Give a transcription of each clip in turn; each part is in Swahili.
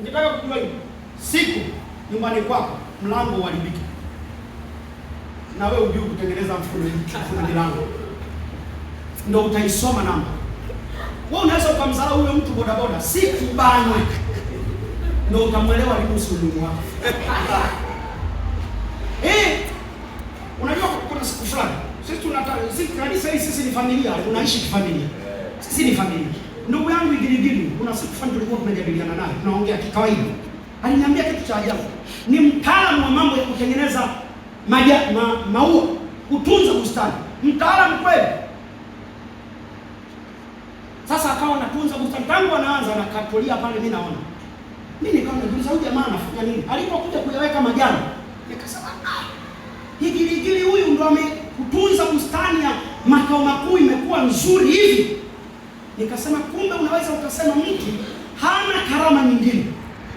Ukitaka kujua hivi, siku nyumbani kwako mlango uharibike na wewe ujue kutengeneza mfumo milango, ndio utaisoma namba. Wewe unaweza ukamdharau huyo mtu bodaboda, siku banwe ndio utamwelewa alihusu Mungu wako. Unajua kuna siku fulani sisi kanisa hii, sisi ni familia, tunaishi kifamilia. Sisi ni familia. Ndugu yangu Igirigiri, kuna siku fulani tulikuwa tunajadiliana naye, tunaongea kikawaida. Aliniambia kitu cha ajabu. Ni mtaalamu wa mambo ya kutengeneza maua, kutunza bustani. Mtaalamu kweli. Sasa akawa anatunza bustani tangu anaanza anakatolia pale, mimi naona. Mimi nikaona jiuliza huyu jamaa anafanya nini? Alipokuja kuyaweka majani, nikasema Igirigiri huyu ndo amekutunza bustani ya makao makuu imekuwa nzuri hivi. Nikasema kumbe unaweza ukasema mtu hana karama nyingine,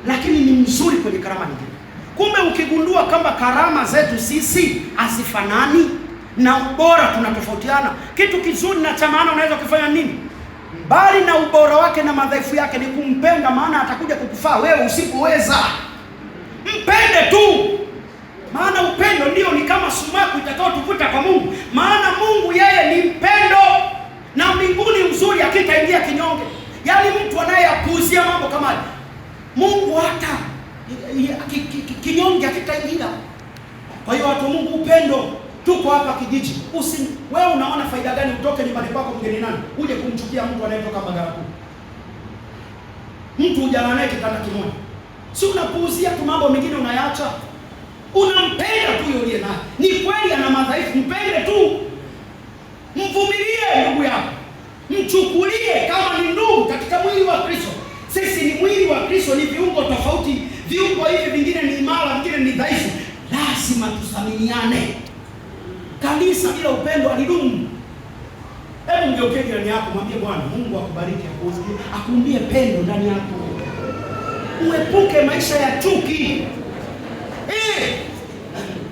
lakini ni mzuri kwenye karama nyingine. Kumbe ukigundua kwamba karama zetu sisi hazifanani na ubora tunatofautiana, kitu kizuri na cha maana unaweza kufanya nini? Bali na ubora wake na madhaifu yake ni kumpenda, maana atakuja kukufaa wewe usipoweza. Mpende tu. Maana upendo ndio ni kama sumaku itakao tuvuta kwa Mungu. Maana Mungu yeye ni mpendo, na mbinguni uzuri akitaingia kinyonge. Yaani mtu anayeyapuuzia mambo kama haya, Mungu hata kinyonge akitaingia. Kwa hiyo watu Mungu upendo, tuko hapa kijiji. Wewe unaona faida gani utoke nyumbani kwako mgeni nani uje kumchukia mtu anayetoka Mbagala Kuu? Mtu ujana naye kitanda kimoja. Si unapuuzia tu mambo mengine unayaacha. Unampenda tu yule naye. Ni kweli ana madhaifu, mpende tu. Mvumilie ndugu yako. Mchukulie kama ni ndugu katika mwili wa Kristo. Sisi ni mwili wa Kristo, ni viungo tofauti. Viungo hivi vingine ni imara, vingine ni dhaifu. Lazima tusaminiane. Kanisa bila upendo halidumu. Hebu mgeukie jirani yako, mwambie Bwana Mungu akubariki, akuumbie pendo ndani yako. Uepuke maisha ya chuki.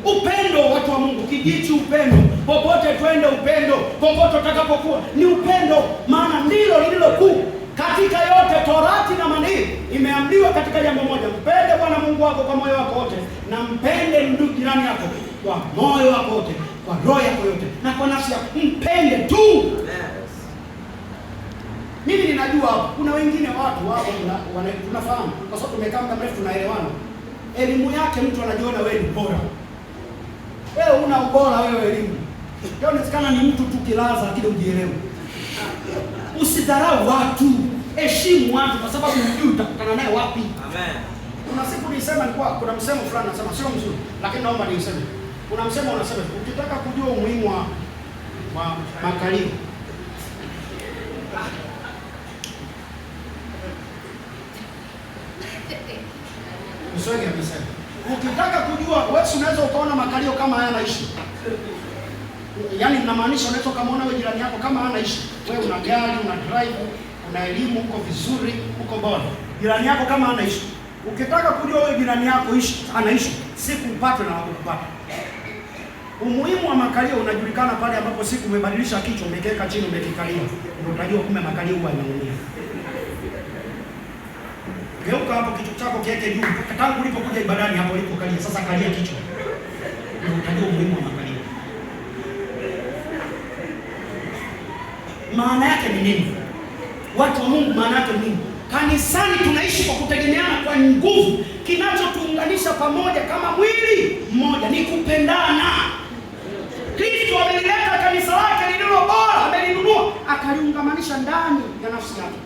Upendo, watu wa Mungu, kijiji upendo, popote twende upendo, popote utakapokuwa ni upendo, maana ndilo lililo kuu katika yote. Torati na manabii imeamriwa katika jambo moja: mpende Bwana Mungu wako kwa moyo wako wote, na mpende ndugu jirani yako kwa moyo wako wote, kwa roho yako yote, na kwa nafsi yako. Mpende tu. Mimi ninajua kuna wengine watu wao tunafahamu kwa sababu tumekaa muda mrefu tunaelewana. Elimu yake mtu anajiona wewe ni bora. Wewe una ubora wewe elimu. Inawezekana ni mtu tu kilaza kile ujielewe. Usidharau watu, heshimu watu kwa sababu unajua utakutana naye wapi. Amen. Kuna siku nilisema kuna msemo fulani nasema sio mzuri, lakini naomba niuseme. Kuna msemo unasema ukitaka kujua umuhimu wa makalio, Mswahili amesema ukitaka kujua, wewe unaweza ukaona makalio kama haya yanaishi. Yaani ninamaanisha unaweza kumuona wewe jirani yako kama anaishi. Wewe una gari, una drive, una elimu, uko vizuri, uko bora. Jirani yako kama anaishi. Ukitaka kujua wewe jirani yako anaishi, siku upate na wakupata. Umuhimu wa makalio unajulikana pale ambapo siku umebadilisha kichwa, umekeka chini, umekikalia. Ndio utajua kumbe makalio huwa yanaumia. Geuka hapo kichwa chako kiweke juu. Tangu ulipokuja ibadani hapo ulipokalia, sasa kalia kichwa. Ndio utajua umuhimu wa makalio. Maana yake ni nini? Watu wa Mungu, maana yake ni nini? Kanisani tunaishi kwa kutegemeana kwa nguvu. Kinachotuunganisha pamoja kama mwili mmoja ni kupendana. Kristo amelileta kanisa lake lililo bora, amelinunua, akaliungamanisha ndani ya nafsi yake.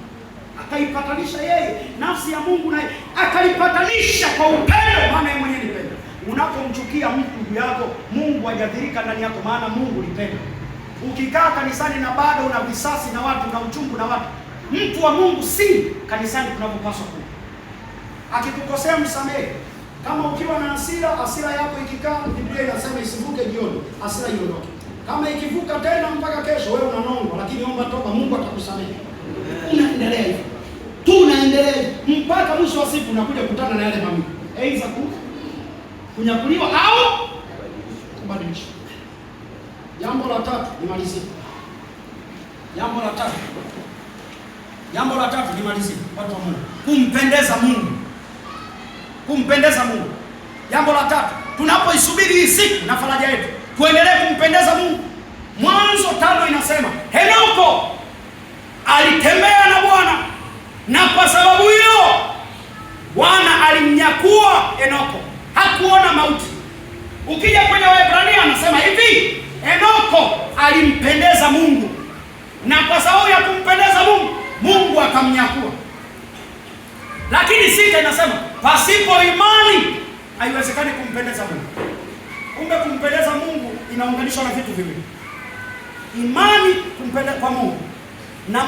Akaipatanisha yeye, nafsi ya Mungu naye akaipatanisha kwa upendo, maana yeye mwenyewe ni pendo. Unapomchukia mtu ndugu yako, Mungu hajadhirika ndani yako, maana Mungu ni pendo. Ukikaa kanisani na bado una visasi na watu na uchungu na watu, mtu wa Mungu si kanisani tunapopaswa kuwa. Akikukosea msamehe. Kama ukiwa na hasira yako ikikaa, Biblia inasema isivuke jioni, hasira iondoke. Kama ikivuka tena mpaka kesho, wewe unanongwa, lakini omba toba, Mungu atakusamehe. Unaendelea hivyo. Tunaendelea mpaka mwisho wa siku unakuja kukutana na yale mami. Aidha kunyakuliwa au kubadilisha. Jambo la tatu nimalizie. Jambo la tatu nimalizie. Watu wa Mungu, kumpendeza Mungu. kumpendeza Mungu. Jambo la tatu, tunapoisubiri hii siku na faraja yetu, tuendelee kumpendeza Mungu. Mwanzo 5 inasema Henoko alitembea na Bwana, na kwa sababu hiyo Bwana alimnyakua Henoko, hakuona mauti. Ukija kwenye Waebrania anasema hivi, Henoko alimpendeza Mungu, na kwa sababu ya kumpendeza Mungu, Mungu akamnyakua. Lakini 6 inasema pasipo imani haiwezekani kumpendeza Mungu. Kumbe kumpendeza Mungu inaunganishwa na vitu viwili: imani, kumpendeza kwa Mungu, na